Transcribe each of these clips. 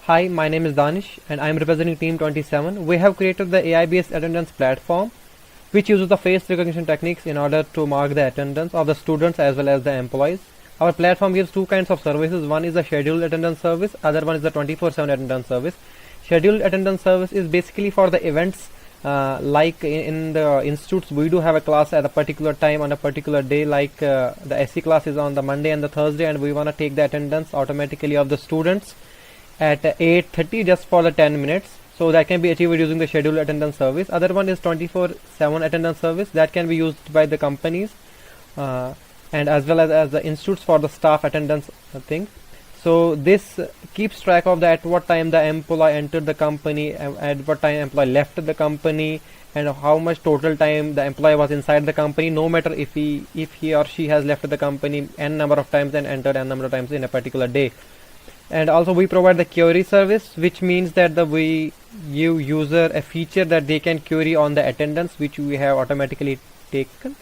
Hi, my name is Danish and I am representing Team 27. We have created the AI-based attendance platform which uses the face recognition techniques in order to mark the attendance of the students as well as the employees. Our platform gives two kinds of services. One is the scheduled attendance service, other one is the 24/7 attendance service. Scheduled attendance service is basically for the events like in the institutes we do have a class at a particular time on a particular day, like the SC class is on the Monday and the Thursday, and we want to take the attendance automatically of the students at 8:30 just for the 10 minutes. So that can be achieved using the scheduled attendance service. Other one is 24/7 attendance service that can be used by the companies and as well as the institutes for the staff attendance thing. So this keeps track of at what time the employee entered the company, at what time employee left the company, and how much total time the employee was inside the company, no matter if he or she has left the company n number of times and entered n number of times in a particular day. And also we provide the query service, which means that we give user a feature that they can query on the attendance which we have automatically taken.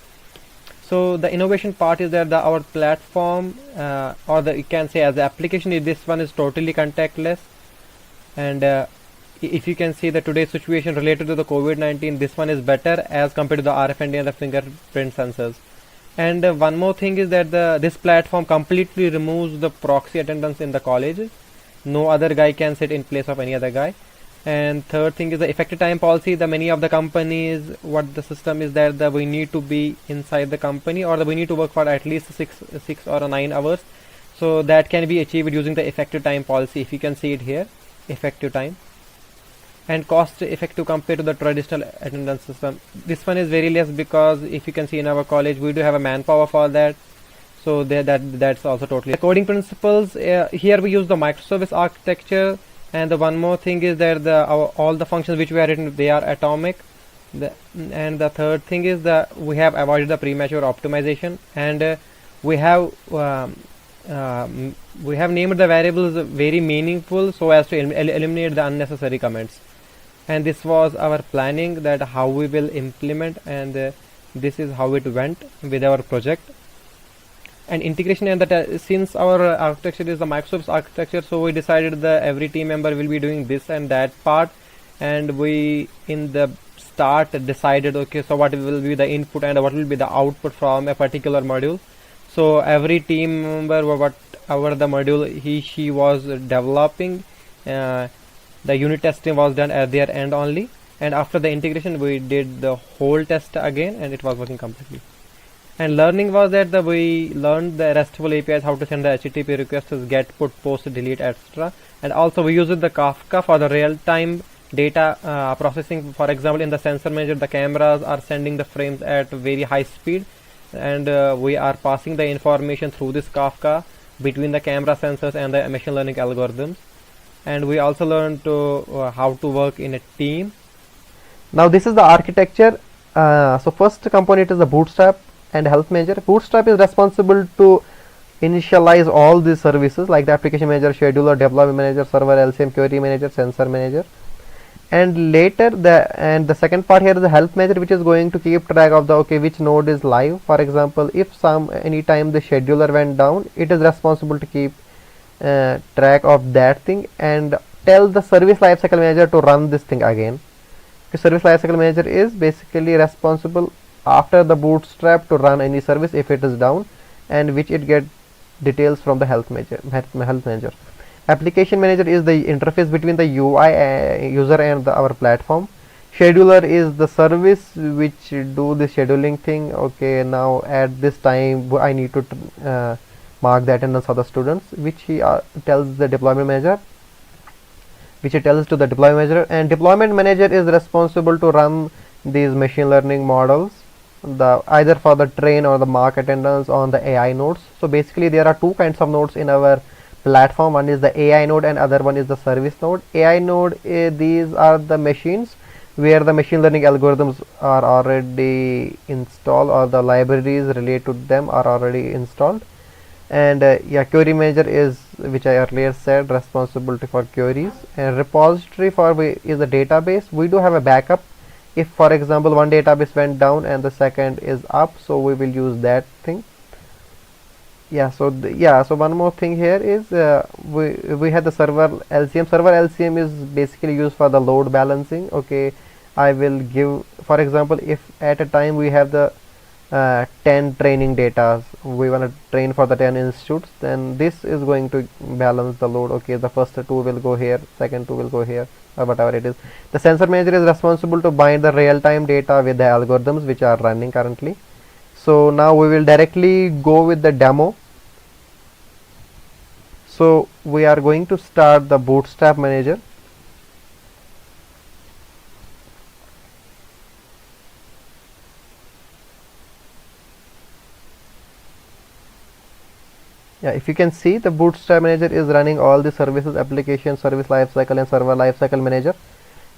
So the innovation part is that our platform or you can say as the application this one is totally contactless, and if you can see the today's situation related to the COVID-19, this one is better as compared to the RFID and the fingerprint sensors. And one more thing is that this platform completely removes the proxy attendance in the colleges. No other guy can sit in place of any other guy. And third thing is the effective time policy. The many of the companies, what the system is that we need to be inside the company, or we need to work for at least 6 or 9 hours. So that can be achieved using the effective time policy. If you can see it here, effective time, and cost effective compared to the traditional attendance system. This one is very less, because if you can see in our college we do have a manpower for that. So that's also totally. The coding principles, here we use the microservice architecture. And the one more thing is that all the functions which we are written, they are atomic. And the third thing is that we have avoided the premature optimization, and we have named the variables very meaningful so as to eliminate the unnecessary comments. And this was our planning, that how we will implement, and this is how it went with our project. And integration, and that since our architecture is the microservice architecture, so we decided that every team member will be doing this and that part, and we in the start decided, okay, so what will be the input and what will be the output from a particular module. So every team member, whatever the module she was developing, the unit testing was done at their end only, and after the integration we did the whole test again, and it was working completely. And learning was that we learned the RESTful APIs, how to send the HTTP requests, get, put, post, delete, etc. And also we used the Kafka for the real-time data processing. For example, in the sensor manager, the cameras are sending the frames at very high speed, and we are passing the information through this Kafka between the camera sensors and the machine learning algorithms. And we also learned how to work in a team. Now this is the architecture. So first component is the Bootstrap and Health Manager. Bootstrap is responsible to initialize all these services like the application manager, scheduler, deployment manager, server, LCM, query manager, sensor manager. And later the second part here is the Health Manager, which is going to keep track of which node is live. For example, if anytime the scheduler went down, it is responsible to keep track of that thing and tell the service lifecycle manager to run this thing again. The service lifecycle manager is basically responsible after the Bootstrap to run any service if it is down, and which it get details from the Health Manager. Application Manager is the interface between the UI user and our platform. Scheduler is the service which do the scheduling thing. Okay, now at this time I need to mark the attendance of the students, which he tells the deployment manager, which he tells to the deployment manager. And deployment manager is responsible to run these machine learning models, either for the train or the mark attendance on the AI nodes. So basically there are two kinds of nodes in our platform. One is the AI node and other one is the service node. AI node, these are the machines where the machine learning algorithms are already installed, or the libraries related to them are already installed. And query manager is, which I earlier said, responsibility for queries. And repository is the database. We do have a backup if, for example, one database went down and the second is up, so we will use that thing. Yeah, so so one more thing here is we had the server LCM. Server LCM is basically used for the load balancing. Okay, I will give, for example, if at a time we have the 10 training data, we want to train for the 10 institutes, then this is going to balance the load. Okay, the first two will go here, second two will go here, or whatever it is. The sensor manager is responsible to bind the real-time data with the algorithms which are running currently. So now we will directly go with the demo. So we are going to start the Bootstrap manager. Yeah, if you can see, the Bootstrap manager is running all the services, application, service lifecycle, and server lifecycle manager.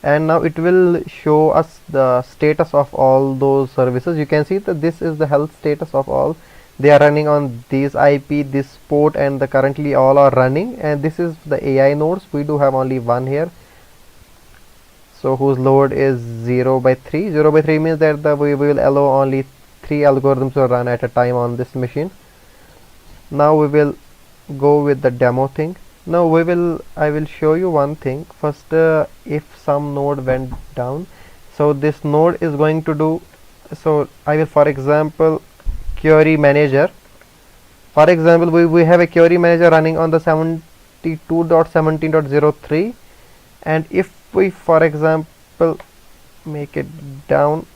And now it will show us the status of all those services. You can see that this is the health status of all. They are running on this IP, this port, and the currently all are running. And this is the AI nodes. We do have only one here, so whose load is 0 by 3. 0 by 3 means that we will allow only 3 algorithms to run at a time on this machine. Now we will go with the demo thing. Now I will show you one thing first. If some node went down, so this node is going to do, so I will, for example, query manager. For example, we have a query manager running on the 72.17.03, and if we, for example, make it down,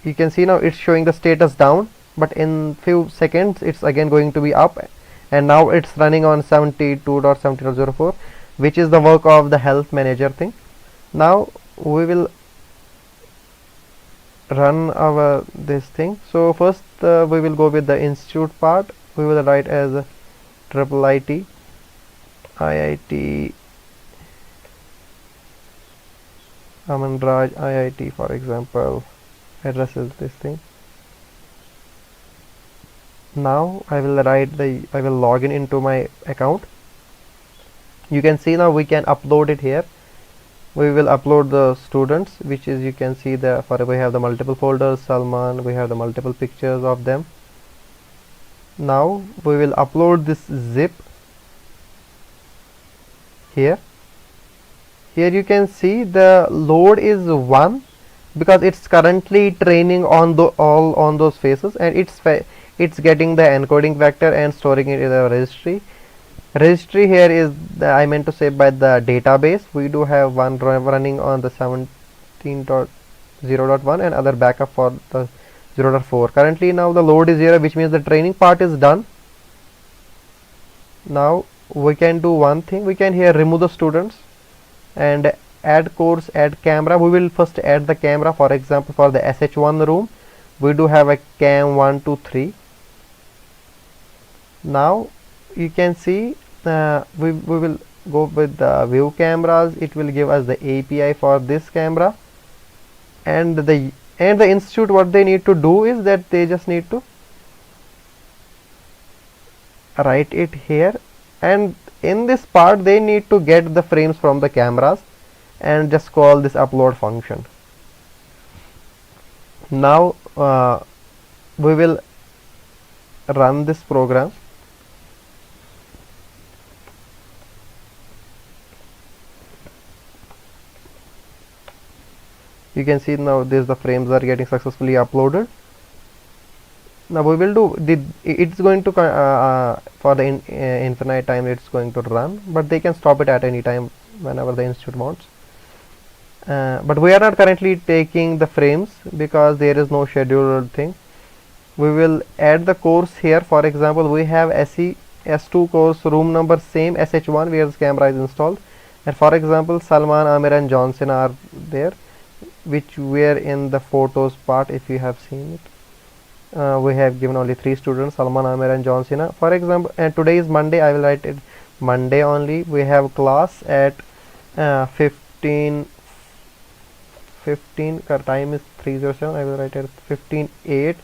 you can see now it's showing the status down, but in few seconds it's again going to be up, and now it's running on 72.17.04, which is the work of the health manager thing. Now we will run our this thing. So first we will go with the institute part. We will write as triple IT IIT Aman Raj IIT, for example. Address is this thing. Now I will log in into my account. You can see now we can upload it here. We will upload the students, which is, you can see the, we have the multiple folders, Salman, we have the multiple pictures of them. Now we will upload this zip here. Here you can see the load is 1 because it's currently training on all on those faces, and it's getting the encoding vector and storing it in the registry. Registry here is I meant to say by the database. We do have one running on the 17.0.1 and other backup for the 0.4. Currently now the load is 0, which means the training part is done. Now we can do one thing. We can here remove the students and add course, add camera. We will first add the camera. For example, for the SH1 room, we do have a cam 1, 2, 3. Now you can see we will go with the view cameras. It will give us the API for this camera, and the institute, what they need to do is that they just need to write it here, and in this part they need to get the frames from the cameras and just call this upload function. Now we will run this program. You can see now the frames are getting successfully uploaded. Now we will do it's going to for the infinite time it's going to run, but they can stop it at any time whenever the institute wants. But we are not currently taking the frames because there is no scheduled thing. We will add the course here. For example, we have SE S2 course, room number same SH1 where the camera is installed, and for example Salman, Amir and Johnson are there, which were in the photos part. If you have seen it, we have given only 3 students, Salman, Amir and John Cena. For example, and today is Monday, I will write it Monday only. We have class at 15 time is 3:07. I will write it 15:08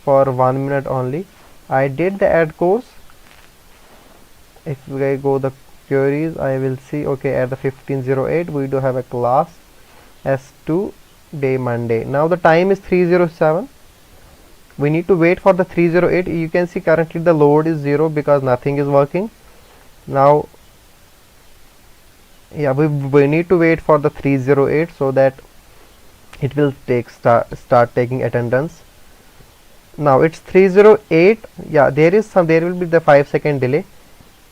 for 1 minute only. I did the add course. If I go the queries, I will see, okay, at the 15:08 we do have a class S2 day Monday. Now the time is 3:07. we need to wait for the 308. You can see currently the load is 0 because nothing is working. Now yeah, we need to wait for the 308 so that it will start taking attendance. Now it's 308. Yeah, there will be the 5-second delay,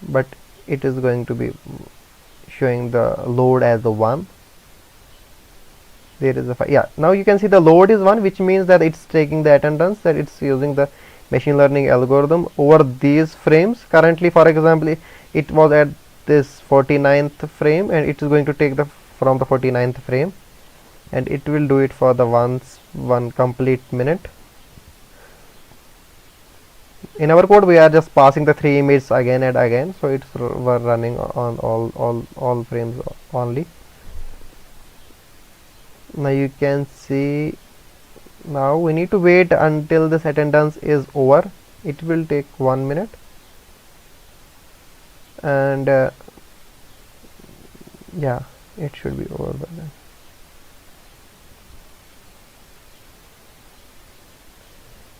but it is going to be showing the load as the 1. There is a yeah, now you can see the load is 1, which means that it's taking the attendance, that it's using the machine learning algorithm over these frames. Currently, for example, it was at this 49th frame, and it is going to take the from the 49th frame, and it will do it for the one complete minute. In our code we are just passing the 3 images again and again, so it's running on all frames only. Now you can see, now we need to wait until this attendance is over. It will take 1 minute, and yeah, it should be over by then.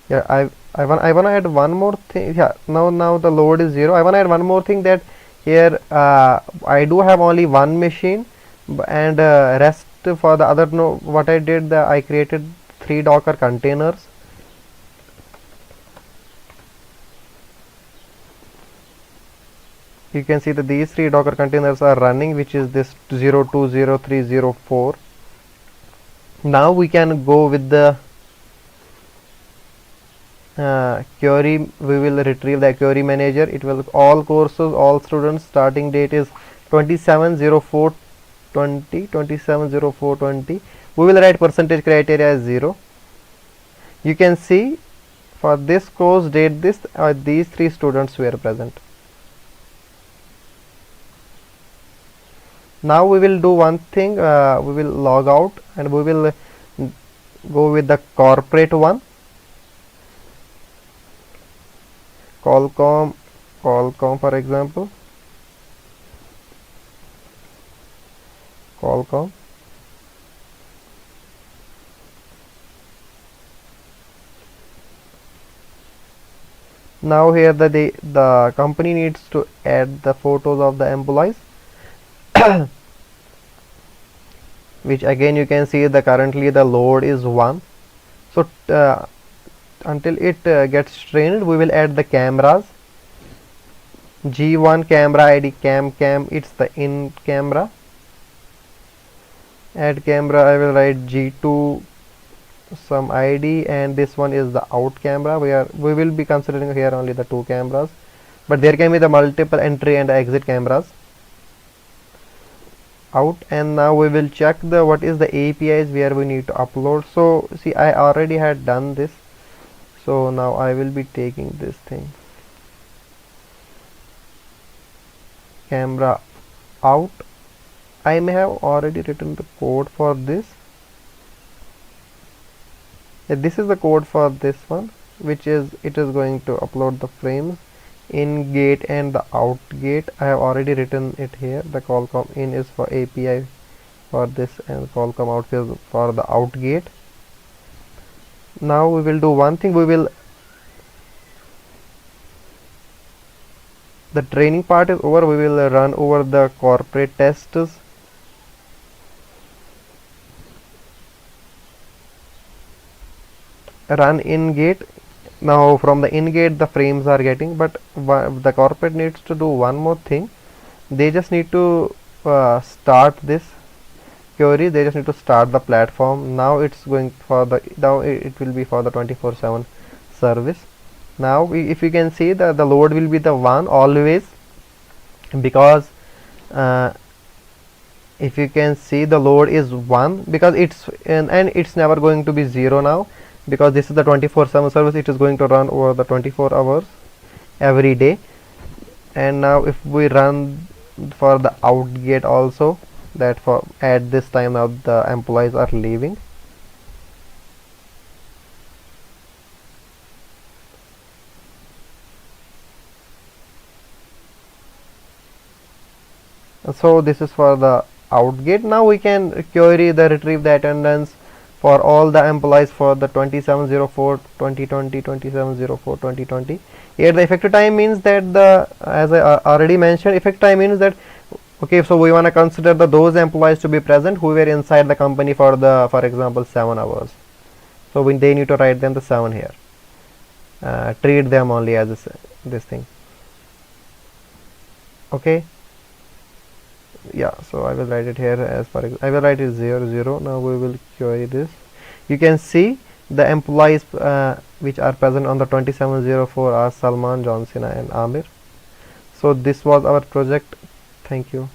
Yeah, I wanna add one more thing. Yeah, now the load is 0. I wanna add one more thing, that here I do have only one machine, and rest for the other. No, what I did, I created 3 Docker containers. You can see that these 3 Docker containers are running, which is this 0, 2, 0, 3, 0, 4. Now we can go with the query. We will retrieve the query manager. It will all courses, all students. Starting date is 270420. 270420. We will write percentage criteria as 0. You can see for this course date, these 3 students were present. Now we will do one thing. We will log out, and we will go with the corporate one. Qualcomm, for example. Qualcomm. Now here the company needs to add the photos of the employees, which again you can see the currently the load is 1. So until it gets trained, we will add the cameras. G1 camera ID cam, it's the in camera. Add camera, I will write G2 some ID, and this one is the out camera. We will be considering here only the 2 cameras, but there can be the multiple entry and exit cameras. Out, and now we will check the what is the APIs where we need to upload. So see, I already had done this, so now I will be taking this thing, camera out. I may have already written the code for this. This is the code for this one, which is it is going to upload the frames in gate and the out gate. I have already written it here. The Qualcomm in is for API for this, and Qualcomm out is for the out gate. Now we will do one thing. We will, the training part is over. We will run over the corporate tests. Run in gate. Now from the in gate the frames are getting, but the corporate needs to do one more thing. They just need to start this query. They just need to start the platform. Now it's going for the, now it will be for the 24/7 service. Now if you can see that the load will be the 1 always, because if you can see the load is 1 because it's and it's never going to be 0 now, because this is the 24/7 service. It is going to run over the 24 hours every day. And now if we run for the out gate also, that for at this time now the employees are leaving. So this is for the out gate. Now we can query the retrieve the attendance for all the employees for the 2704 2020 2704 2020. Here the effective time means that the, as I already mentioned, effective time means that, okay, so we want to consider those employees to be present who were inside the company for the, for example, 7 hours. So they need to write them the 7 here. Treat them only as this thing. Okay, yeah, so I will write it here as far as I will write it 0 0. Now we will query this. You can see the employees which are present on the 2704 are Salman, John Cena and Amir. So this was our project. Thank you.